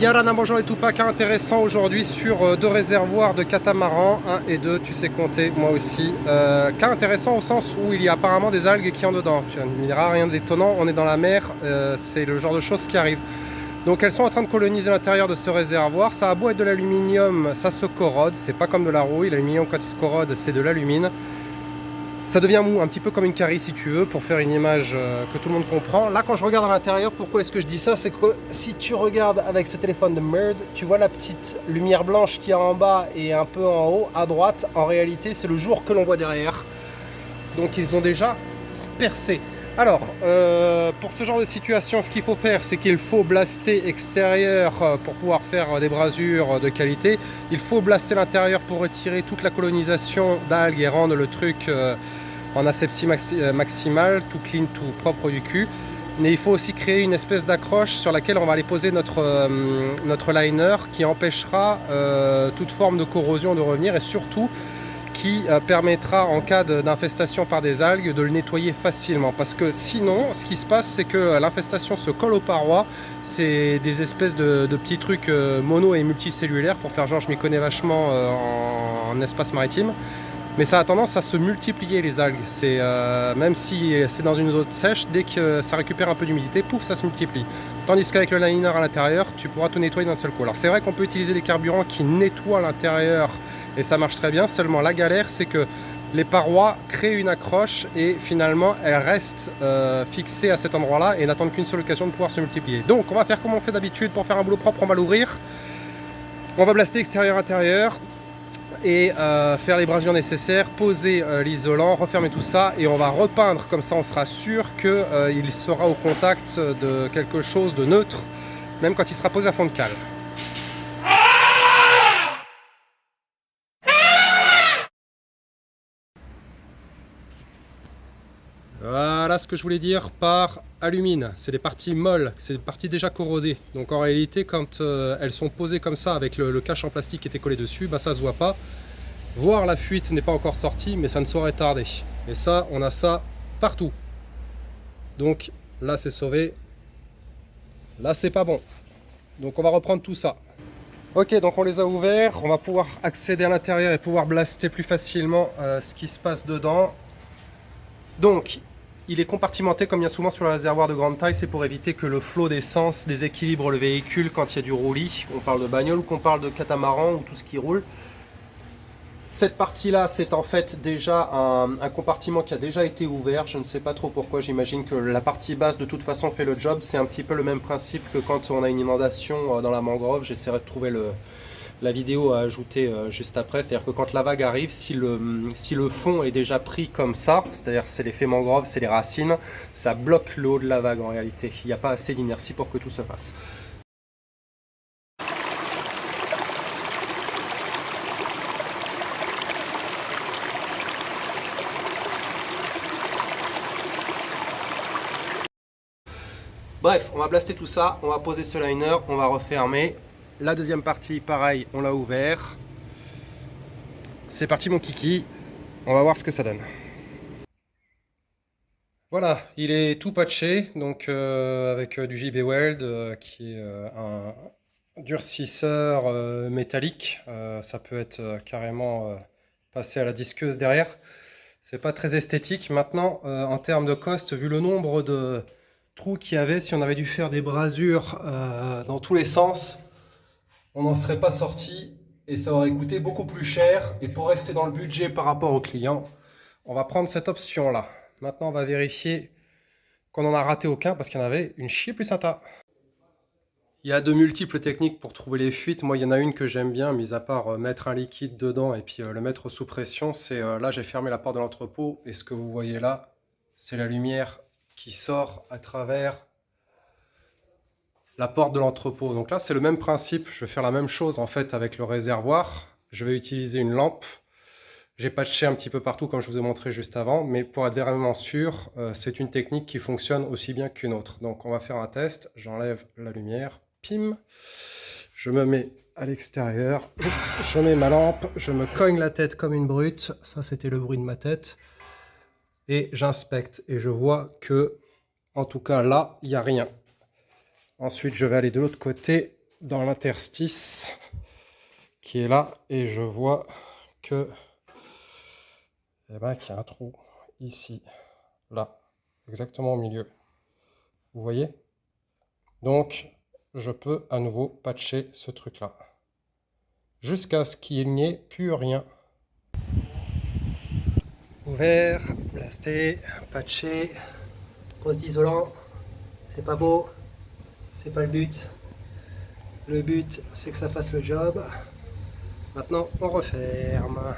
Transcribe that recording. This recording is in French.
Yarana, bonjour et Tupac, intéressant aujourd'hui sur deux réservoirs de catamaran, 1 et 2, tu sais compter, moi aussi. Cas intéressant au sens où il y a apparemment des algues qui ont dedans. Tu me diras, rien d'étonnant, on est dans la mer, c'est le genre de choses qui arrivent. Donc elles sont en train de coloniser l'intérieur de ce réservoir, ça a beau être de l'aluminium, ça se corrode, c'est pas comme de la rouille, l'aluminium quand il se corrode c'est de l'alumine. Ça devient mou, un petit peu comme une carie si tu veux, pour faire une image que tout le monde comprend. Là, quand je regarde à l'intérieur, pourquoi est-ce que je dis ça? C'est que si tu regardes avec ce téléphone de merde, tu vois la petite lumière blanche qui est en bas et un peu en haut, à droite. En réalité, c'est le jour que l'on voit derrière. Donc, ils ont déjà percé. Alors, pour ce genre de situation, ce qu'il faut faire, c'est qu'il faut blaster extérieur pour pouvoir faire des brasures de qualité. Il faut blaster l'intérieur pour retirer toute la colonisation d'algues et rendre le truc en asepsie maximale, tout clean, tout propre du cul. Mais il faut aussi créer une espèce d'accroche sur laquelle on va aller poser notre liner qui empêchera toute forme de corrosion de revenir et surtout qui permettra en cas d'infestation par des algues de le nettoyer facilement, parce que sinon ce qui se passe c'est que l'infestation se colle aux parois. C'est des espèces de petits trucs mono et multicellulaires, pour faire genre je m'y connais vachement en espace maritime, mais ça a tendance à se multiplier les algues. Même si c'est dans une zone sèche, dès que ça récupère un peu d'humidité, pouf, ça se multiplie. Tandis qu'avec le liner à l'intérieur, tu pourras tout nettoyer d'un seul coup. Alors c'est vrai qu'on peut utiliser des carburants qui nettoient l'intérieur et ça marche très bien, seulement la galère c'est que les parois créent une accroche et finalement elles restent fixées à cet endroit là et n'attendent qu'une seule occasion de pouvoir se multiplier. Donc on va faire comme on fait d'habitude. Pour faire un boulot propre, on va l'ouvrir, on va blaster extérieur-intérieur et faire les brasures nécessaires, poser l'isolant, refermer tout ça et on va repeindre, comme ça on sera sûr qu'il sera au contact de quelque chose de neutre même quand il sera posé à fond de cale. Voilà ce que je voulais dire par alumine, c'est des parties molles, c'est des parties déjà corrodées. Donc en réalité quand elles sont posées comme ça avec le cache en plastique qui était collé dessus, bah, ça se voit pas. Voir la fuite n'est pas encore sortie, mais ça ne saurait tarder. Et ça, on a ça partout. Donc là c'est sauvé, là c'est pas bon. Donc on va reprendre tout ça. Ok, donc on les a ouverts, on va pouvoir accéder à l'intérieur et pouvoir blaster plus facilement ce qui se passe dedans. Donc, il est compartimenté comme bien souvent sur le réservoir de grande taille, c'est pour éviter que le flot d'essence déséquilibre le véhicule quand il y a du roulis, qu'on parle de bagnole ou qu'on parle de catamaran ou tout ce qui roule. Cette partie-là, c'est en fait déjà un compartiment qui a déjà été ouvert, je ne sais pas trop pourquoi, j'imagine que la partie basse de toute façon fait le job. C'est un petit peu le même principe que quand on a une inondation dans la mangrove. J'essaierai de trouver la vidéo à ajouter juste après, c'est-à-dire que quand la vague arrive, si le fond est déjà pris comme ça, c'est-à-dire c'est l'effet mangrove, c'est les racines, ça bloque le haut de la vague en réalité. Il n'y a pas assez d'inertie pour que tout se fasse. Bref, on va blaster tout ça, on va poser ce liner, on va refermer. La deuxième partie, pareil, on l'a ouvert. C'est parti mon kiki, on va voir ce que ça donne. Voilà, il est tout patché, donc avec du JB Weld qui est un durcisseur métallique. Ça peut être carrément passé à la disqueuse derrière. C'est pas très esthétique. Maintenant, en termes de cost, vu le nombre de trous qu'il y avait, si on avait dû faire des brasures dans tous les sens, on n'en serait pas sorti et ça aurait coûté beaucoup plus cher. Et pour rester dans le budget par rapport au client, on va prendre cette option là. Maintenant on va vérifier qu'on n'en a raté aucun parce qu'il y en avait une chier plus sympa. Il y a de multiples techniques pour trouver les fuites. Moi il y en a une que j'aime bien, mis à part mettre un liquide dedans et puis le mettre sous pression. C'est là j'ai fermé la porte de l'entrepôt et ce que vous voyez là, c'est la lumière qui sort à travers la porte de l'entrepôt. Donc là c'est le même principe, je vais faire la même chose en fait avec le réservoir. Je vais utiliser une lampe. J'ai patché un petit peu partout comme je vous ai montré juste avant, mais pour être vraiment sûr, c'est une technique qui fonctionne aussi bien qu'une autre. Donc on va faire un test, j'enlève la lumière, pim, je me mets à l'extérieur, je mets ma lampe, je me cogne la tête comme une brute, ça c'était le bruit de ma tête, et j'inspecte et je vois que, en tout cas là, il n'y a rien. Ensuite je vais aller de l'autre côté dans l'interstice qui est là et je vois que qu'il y a un trou ici, là, exactement au milieu. Vous voyez? Donc, je peux à nouveau patcher ce truc-là jusqu'à ce qu'il n'y ait plus rien. Ouvert, blasté, patché, pose d'isolant, c'est pas beau, c'est pas le but. Le but, c'est que ça fasse le job. Maintenant, on referme.